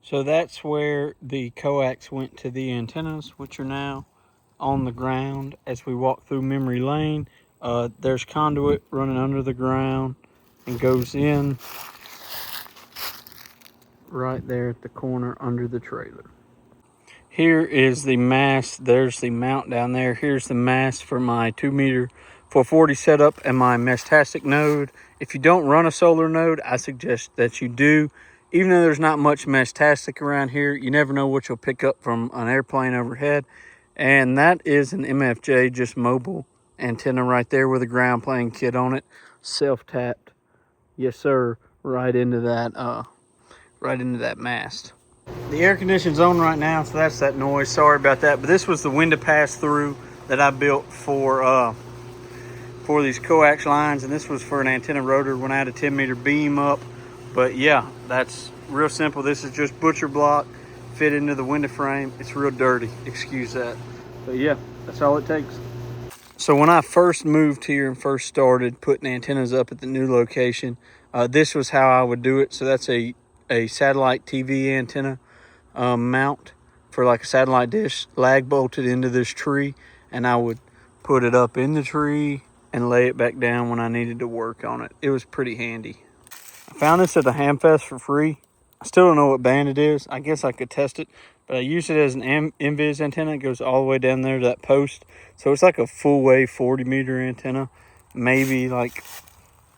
So that's where the coax went to the antennas, which are now on the ground. As we walk through memory lane, there's conduit running under the ground and goes in right there at the corner under the trailer. Here is the mast. There's the mount down there. Here's the mast for my 2-meter 440 setup and my Meshtastic node. If you don't run a solar node, I suggest that you do. Even though there's not much Meshtastic around here, you never know what you'll pick up from an airplane overhead. And that is an MFJ, just mobile antenna right there with a ground plane kit on it. Self-tapped. Yes, sir. Right into that mast. The air conditioning's on right now, so that's that noise. Sorry about that. But this was the window pass-through that I built for these coax lines, and this was for an antenna rotor when I had a 10-meter beam up. But yeah, that's real simple. This is just butcher block fit into the window frame. It's real dirty, excuse that. But yeah, that's all it takes. So when I first moved here and first started putting antennas up at the new location, this was how I would do it. So that's a satellite TV antenna mount for like a satellite dish, lag bolted into this tree, and I would put it up in the tree and lay it back down when I needed to work on it. It was pretty handy. I found this at the Hamfest for free. I still don't know what band it is. I guess I could test it, but I use it as an Invis antenna. It goes all the way down there to that post. So it's like a full wave 40-meter antenna, maybe like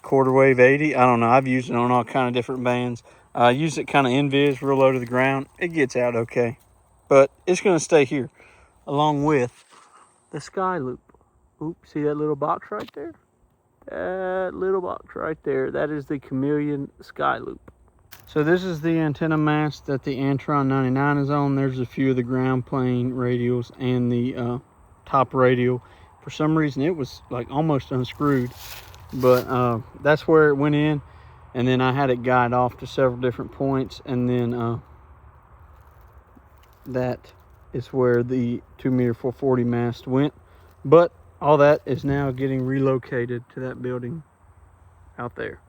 quarter wave 80. I don't know. I've used it on all kind of different bands. I use it kind of Invis, real low to the ground. It gets out okay, but it's going to stay here along with the Skyloop. Oops, see that little box right there? That little box right there, that is the Chameleon Skyloop. So this is the antenna mast that the Antron 99 is on. There's a few of the ground plane radials and the top radial. For some reason it was like almost unscrewed, but that's where it went in. And then I had it guide off to several different points, and then that is where the 2-meter 440 mast went. But all that is now getting relocated to that building out there.